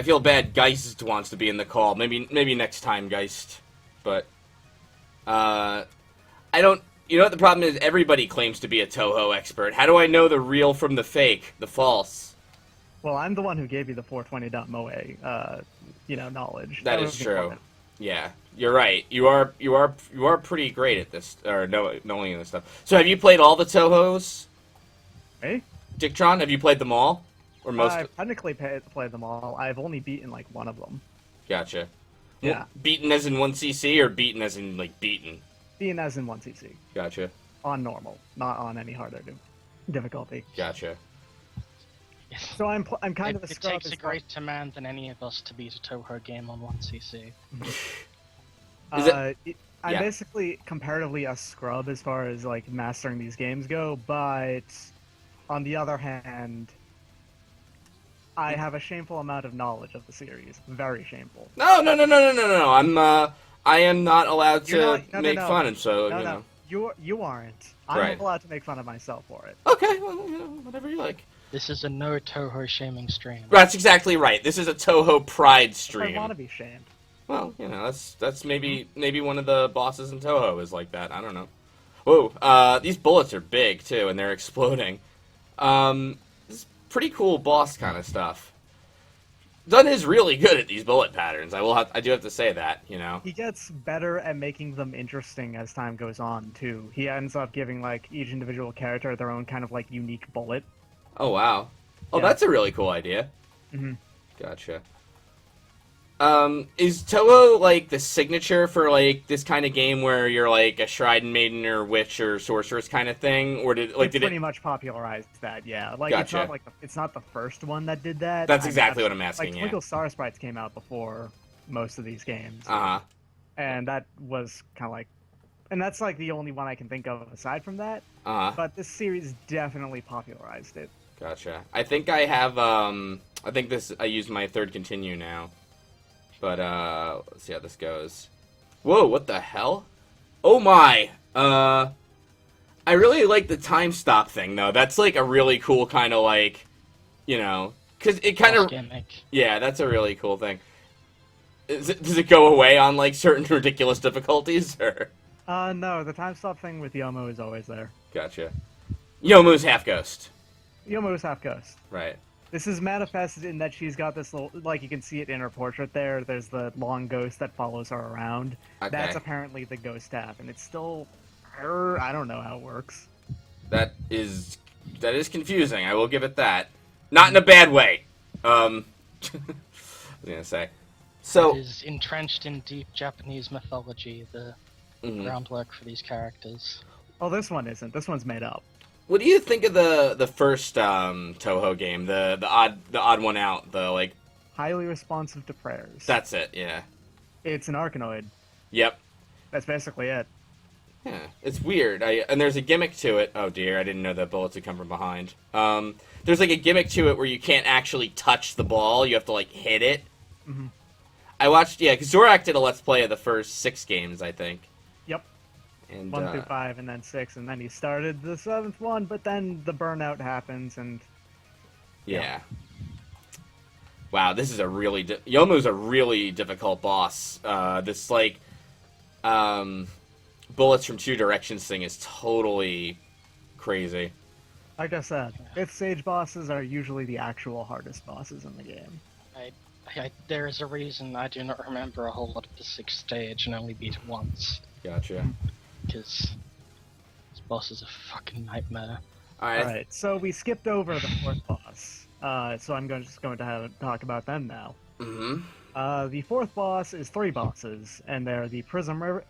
feel bad Geist wants to be in the call. Maybe next time, Geist. But, I don't... You know what the problem is? Everybody claims to be a Touhou expert. How do I know the real from the fake, the false? Well, I'm the one who gave you the 420.moe, knowledge. That is true. Yeah, you're right. You are pretty great at this, or knowing this stuff. So have you played all the Touhous? Hey? Dicktron, have you played them all? Or most? I've technically played them all. I've only beaten, one of them. Gotcha. Yeah. Well, beaten as in 1cc, or beaten as in, beaten? Beaten as in 1cc. Gotcha. On normal, not on any harder difficulty. Gotcha. So I'm kind of a It scrub takes a greater man than any of us to beat a Touhou game on 1cc. I'm basically comparatively a scrub as far as mastering these games go, but on the other hand, I have a shameful amount of knowledge of the series. Very shameful. No. I am not allowed to make fun, and so No. You aren't. I'm Right. allowed to make fun of myself for it. Okay, well, whatever you like. This is a no Touhou shaming stream. That's exactly right. This is a Touhou Pride If I stream. want to be shamed. Well, that's maybe one of the bosses in Touhou is like that. I don't know. Whoa, these bullets are big too, and they're exploding. This is pretty cool boss kind of stuff. Dunn is really good at these bullet patterns. I do have to say that, He gets better at making them interesting as time goes on too. He ends up giving each individual character their own kind of unique bullet. Oh wow. Oh, Yeah. that's a really cool idea. Mhm. Gotcha. Is Touhou the signature for this kind of game where you're a Shrine Maiden or Witch or Sorceress kind of thing, or did It did pretty it? much popularized that, yeah. Gotcha. It's not the first one that did that. That's exactly what I'm asking. Yeah. Twinkle Star Sprites came out before most of these games, Uh huh. and that was kind of and that's the only one I can think of aside from that. Uh huh. But this series definitely popularized it. Gotcha. I think I have. I think I used my third continue now. But let's see how this goes. Whoa! What the hell? Oh my! I really like the time stop thing though. That's a really cool kind of because it kind of Gimmick. yeah. That's a really cool thing. Does it go away on certain ridiculous difficulties or? No, the time stop thing with Yomo is always there. Gotcha. Yomu's half ghost. Yomo's half ghost. Right. This is manifested in that she's got this little, like you can see it in her portrait there. There's the long ghost that follows her around. Okay. That's apparently the ghost staff, and it's still her. I don't know how it works. That is confusing. I will give it that. Not in a bad way. I was gonna say. So It is entrenched in deep Japanese mythology, the groundwork for these characters. Oh, this one isn't. This one's made up. what do you think of the first Touhou game? The odd one out. The like. Highly responsive to prayers. That's it. Yeah. It's an Arkanoid. Yep. That's basically it. Yeah, it's weird. And there's a gimmick to it. Oh dear, I didn't know that bullets would come from behind. There's like a gimmick to it where you can't actually touch the ball. You have to like hit it. Mm-hmm. I watched, because Zorak did a Let's Play of the first 6 games, I think. Yep. And 1 through 5, and then 6, and then he started the 7th one, but then the burnout happens, and yeah. Wow, this is a really Yomu's a really difficult boss. This like bullets from 2 directions thing is totally crazy. like I said, 5th stage bosses are usually the actual hardest bosses in the game. There is a reason I do not remember a whole lot of the 6th stage and only beat it once. Gotcha. Because this boss is a fucking nightmare. Alright, so we skipped over the 4th boss. So I'm just going to talk about them now. Mm-hmm. The 4th boss is 3 bosses, and they're the Prism River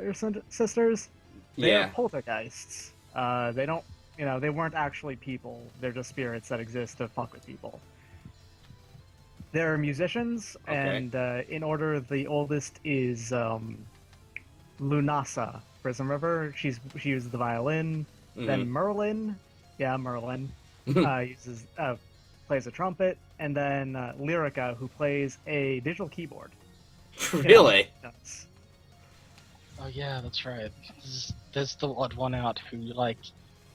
Sisters. They are poltergeists. They don't, they weren't actually people. They're just spirits that exist to fuck with people. They're musicians, and in order, the oldest is Lunasa, Prism River. She uses the violin. Then Merlin, plays a trumpet, and then Lyrica, who plays a digital keyboard. Really? Oh yeah, that's right. There's the odd one out who like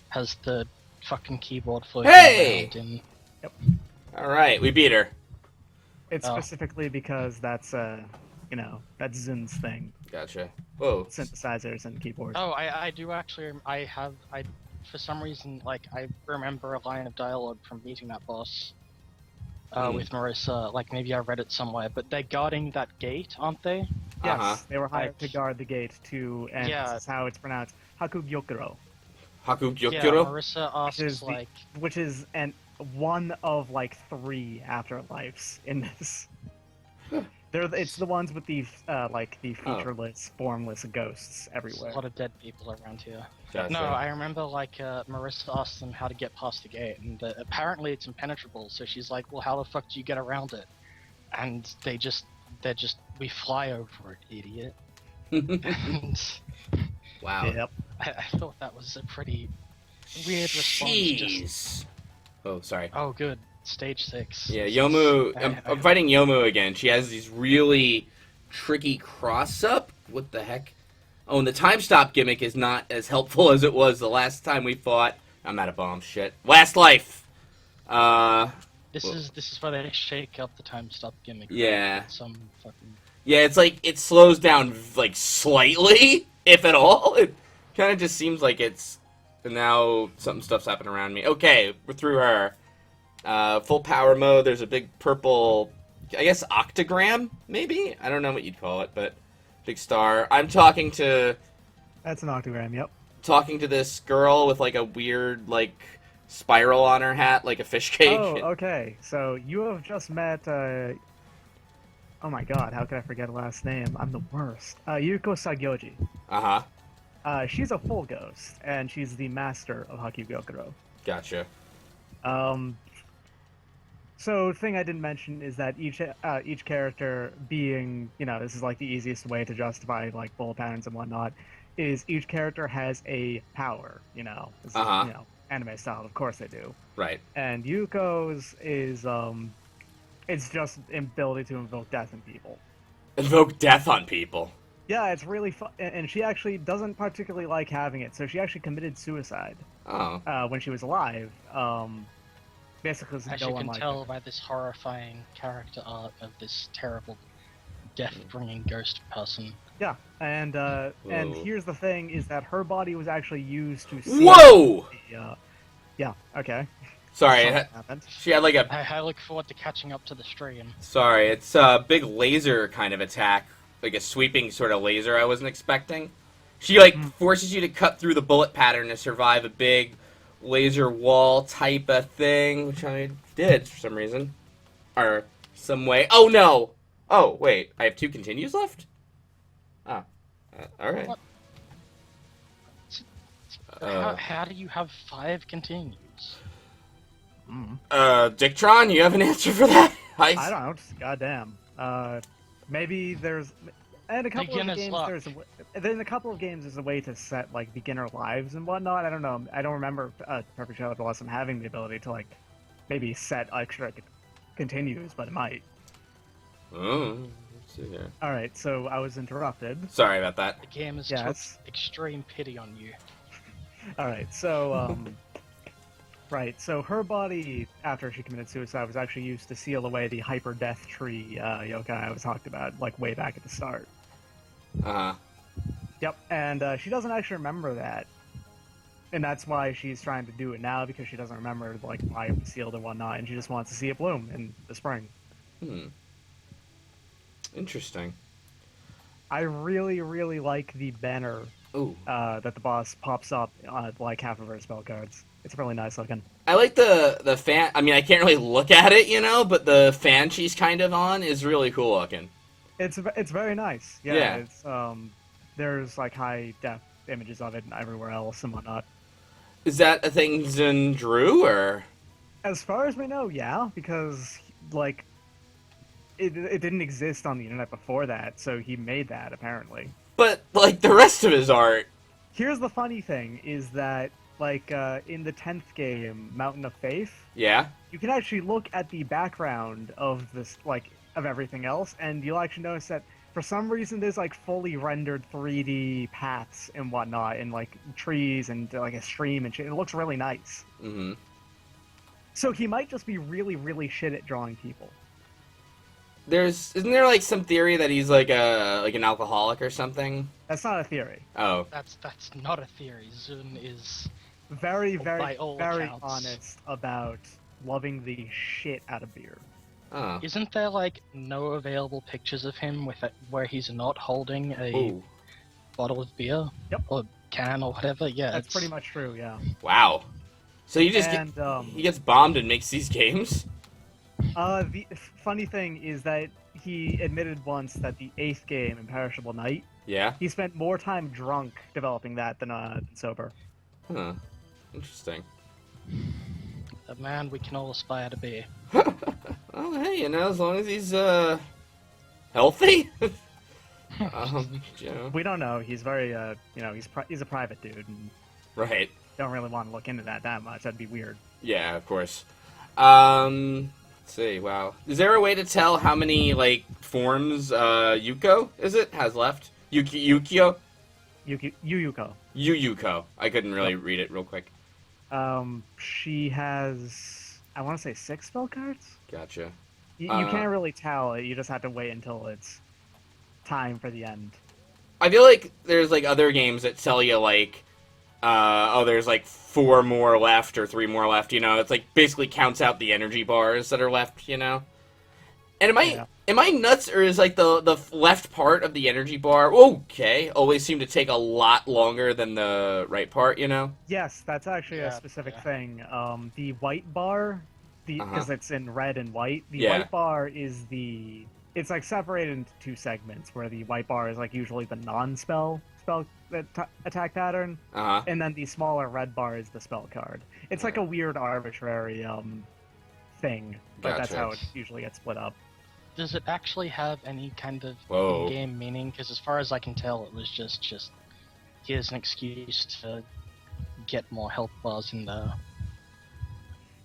has the fucking keyboard floating around in. Yep. All right, we beat her. It's specifically because that's that's Zin's thing. Gotcha. Whoa. Synthesizers and keyboards. Oh, I do actually. For some reason, like, I remember a line of dialogue from meeting that boss with Marissa. Like, maybe I read it somewhere, but they're guarding that gate, aren't they? Yes, they were hired to guard the gate and this is how it's pronounced, Hakugyokuro. Hakugyokuro? Yeah, Marissa asks, which is one of, 3 afterlives in this. It's the ones with the featureless, formless ghosts everywhere. There's a lot of dead people around here. Gotcha. No, I remember Marissa asked them how to get past the gate, and apparently it's impenetrable. So she's like, "Well, how the fuck do you get around it?" And we fly over it, idiot. And wow. Yep. I thought that was a pretty weird response. Jeez. Oh, sorry. Oh, good. Stage 6. Yeah, Yomu. I'm fighting Yomu again. She has these really tricky cross-up. What the heck? Oh, and the time stop gimmick is not as helpful as it was the last time we fought. I'm out of bomb shit. Last life. This is where they shake up the time stop gimmick. Yeah. Some fucking. Yeah, it's like it slows down slightly, if at all. It kind of just seems like it's now stuff's happening around me. Okay, we're through her. Full power mode. There's a big purple, I guess, octagram, maybe? I don't know what you'd call it, but big star. I'm talking to... That's an octagram, yep. Talking to this girl with, a weird, spiral on her hat, like a fish cake. Oh, okay. So you have just met, oh my god, how could I forget her last name? I'm the worst. Yuko Sagyoji. Uh-huh. She's a full ghost, and she's the master of Hakugyokuro. Gotcha. So, the thing I didn't mention is that each character being, this is the easiest way to justify bullet patterns and whatnot, is each character has a power, This is, anime style, of course they do. Right. And Yuko's is, it's just ability to invoke death in people. Invoke death on people. Yeah, it's really fun, and she actually doesn't particularly like having it, so she actually committed suicide. Oh. When she was alive. Basically, As you can tell by this horrifying character art of this terrible, death-bringing ghost person. Yeah, and here's the thing: is that her body was actually used to. See Whoa! yeah. Okay. Sorry, Something happened. she had like a... I look forward to catching up to the stream. Sorry, it's a big laser kind of attack. Like a sweeping sort of laser I wasn't expecting. She, like, forces you to cut through the bullet pattern to survive a big laser wall type of thing, which I did for some reason. Or some way. Oh, no! Oh, wait. I have 2 continues left? Oh. Alright. What? How do you have 5 continues? Dicktron, you have an answer for that? I don't know. Just goddamn. Maybe there's... And a couple Beginner's of games, luck. there's a couple of games, there's a way to set, like, beginner lives and whatnot. I don't know. I don't remember Perfect Shadow Blossom having the ability to, like, maybe set extra continues, but it might. Oh, let's see here. Alright, so I was interrupted. Sorry about that. The game has Yes. took extreme pity on you. Alright, so, right, so her body, after she committed suicide, was actually used to seal away the hyper-death tree yokai I was talked about, like, way back at the start. Uh-huh. Yep, and she doesn't actually remember that. And that's why she's trying to do it now, because she doesn't remember, like, why it was sealed and whatnot, and she just wants to see it bloom in the spring. Interesting. I really, really like the banner Ooh. that the boss pops up on, like, half of her spell cards. It's really nice looking. I like the fan... I mean, I can't really look at it, you know, but the fan she's kind of on is really cool looking. It's very nice. Yeah, Yeah. It's there's like high def images of it everywhere else and whatnot. Is that a thing Zun drew, or...? As far as we know, yeah, because like it didn't exist on the internet before that, so he made that apparently. But, like, the rest of his art... Here's the funny thing, is that like in the 10th game, Mountain of Faith, Yeah? you can actually look at the background of this, like, of everything else, and you'll actually notice that for some reason there's like fully rendered 3D paths and whatnot, and like trees and like a stream and shit. It looks really nice. Mm-hmm. So he might just be really, really shit at drawing people. Isn't there, like, some theory that he's, like, an alcoholic or something? That's not a theory. Oh. That's not a theory. Zun is Very, very, by all very accounts. honest about loving the shit out of beer. Oh. Isn't there like no available pictures of him with where he's not holding a Ooh. bottle of beer? Yep. Or can or whatever? Yeah. That's pretty much true, yeah. Wow. So he just And, he gets bombed and makes these games? the funny thing is that he admitted once that the 8th game, Imperishable Night, Yeah? he spent more time drunk developing that than sober. Huh. Interesting. A man we can all aspire to be. Well, hey, you know, as long as he's, healthy? You know. We don't know. He's very, you know, he's a private dude, and Right. don't really want to look into that much. That'd be weird. Yeah, of course. Let's see, wow. Is there a way to tell how many, like, forms, Yuko, has left? Yukio? Yuyuko. Yuyuko. I couldn't really read it real quick. She has, I want to say 6 spell cards? Gotcha. You can't really tell. You just have to wait until it's time for the end. I feel like there's, like, other games that tell you, like, there's, like, 4 more left or 3 more left, you know? It's, like, basically counts out the energy bars that are left, you know? And am I nuts, or is, like, the left part of the energy bar, okay, always seem to take a lot longer than the right part, you know? Yes, that's actually a specific thing. The white bar, because it's in red and white, the white bar is it's like separated into 2 segments, where the white bar is like usually the non-spell attack pattern, and then the smaller red bar is the spell card. It's like a weird arbitrary thing, but that's how it usually gets split up. Does it actually have any kind of in-game meaning? Because as far as I can tell, it was just here's an excuse to get more health bars in there.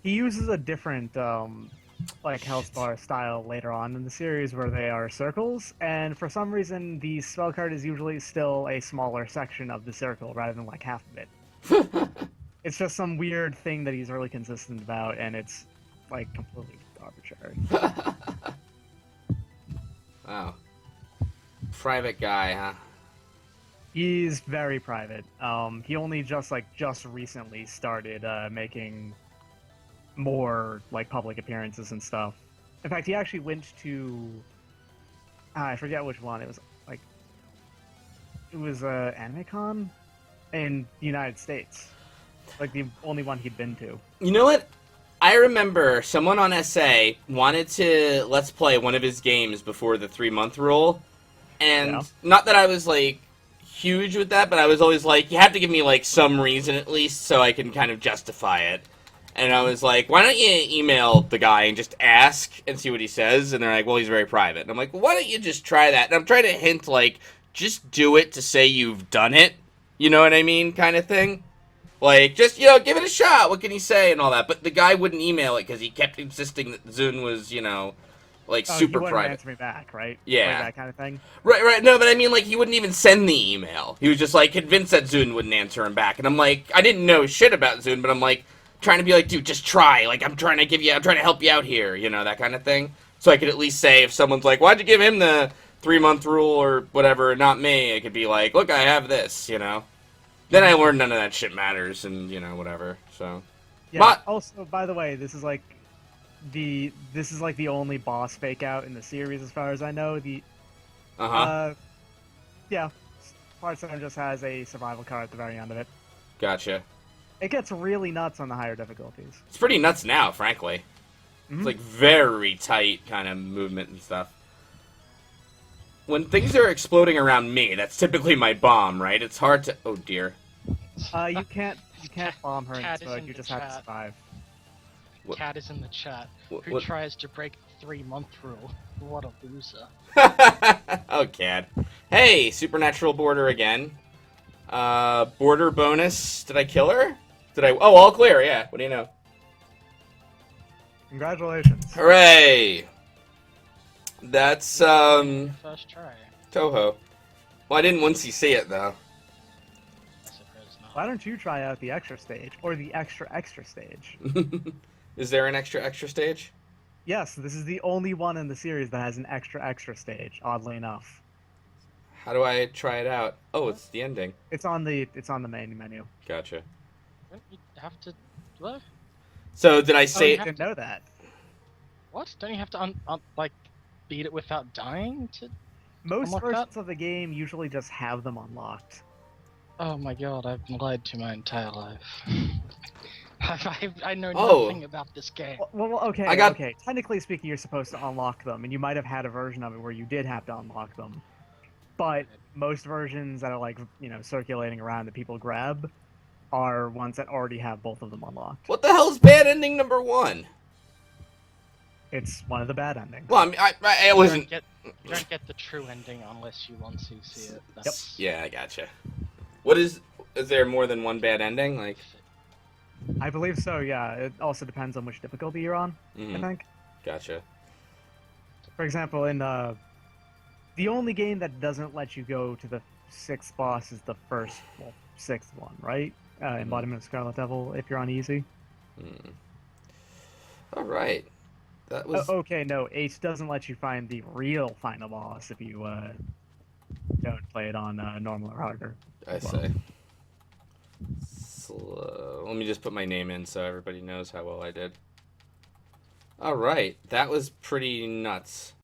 He uses a different like health bar style later on in the series, where they are circles, and for some reason the spell card is usually still a smaller section of the circle rather than like half of it. It's just some weird thing that he's really consistent about, and it's like completely arbitrary. Wow. Private guy, huh? He's very private. He only just recently started making more like public appearances and stuff. In fact, he actually went to I forget which one. It was AnimeCon in the United States, like the only one he'd been to. You know what? I remember someone on SA wanted to let's play one of his games before the 3-month rule, and not that I was like huge with that, but I was always like, you have to give me like some reason at least so I can kind of justify it. And I was like, why don't you email the guy and just ask and see what he says? And they're like, well, he's very private. And I'm like, well, why don't you just try that? And I'm trying to hint, like, just do it to say you've done it. You know what I mean? Kind of thing. Like, just, you know, give it a shot. What can he say and all that? But the guy wouldn't email it because he kept insisting that Zune was, you know, like, super he private. Answer me back, right? Yeah. Like that kind of thing. Right. No, but I mean, like, he wouldn't even send the email. He was just, like, convinced that Zune wouldn't answer him back. And I'm like, I didn't know shit about Zune, but I'm like, trying to be like, dude, just try. Like, I'm trying to help you out here, you know, that kind of thing. So I could at least say, if someone's like, why'd you give him the 3-month rule or whatever, not me, I could be like, look, I have this, you know. Then I learned none of that shit matters and, you know, whatever, so. Yeah, but, also, by the way, this is like the only boss fake out in the series as far as I know. Yeah. Part 7 just has a survival card at the very end of it. Gotcha. It gets really nuts on the higher difficulties. It's pretty nuts now, frankly. Mm-hmm. It's like very tight kind of movement and stuff. When things are exploding around me, that's typically my bomb, right? It's hard to... Oh, dear. You can't bomb her and Cat is explode, in you the just have to chat. survive. What? Cat is in the chat. Who What? tries to break the 3-month rule? What a loser. Oh, Cad. Hey, Supernatural Border again. Border bonus. Did I kill her? Did I? Oh, all clear, yeah. What do you know? Congratulations. Hooray! That's, First try. Touhou. Well, I didn't once you see it, though. I suppose not. Why don't you try out the extra stage, or the extra stage? Is there an extra stage? Yes, this is the only one in the series that has an extra stage, oddly enough. How do I try it out? Oh, it's the ending. It's on the main menu. Gotcha. Don't you have to... What? So, did I Oh, say... you didn't know that. What? Don't you have to, like, beat it without dying to... Most Unlock versions that? of the game usually just have them unlocked. Oh my god, I've been lied to my entire life. I know Oh. nothing about this game. Well, okay, okay. Technically speaking, you're supposed to unlock them, and you might have had a version of it where you did have to unlock them. But most versions that are, like, you know, circulating around that people grab are ones that already have both of them unlocked. What the hell's bad ending number 1? It's one of the bad endings. Well, I mean, I wasn't... You don't get the true ending unless you once you see it. That's... Yeah, I gotcha. What is there more than one bad ending? Like, I believe so, yeah. It also depends on which difficulty you're on, I think. Gotcha. For example, in the only game that doesn't let you go to the 6th boss is the first, well, 6th one, right? Embodiment of Scarlet Devil, if you're on easy. All right. That was... okay, no, 8 doesn't let you find the real final boss if you don't play it on normal or harder. I say. Slow. Let me just put my name in so everybody knows how well I did. All right. That was pretty nuts.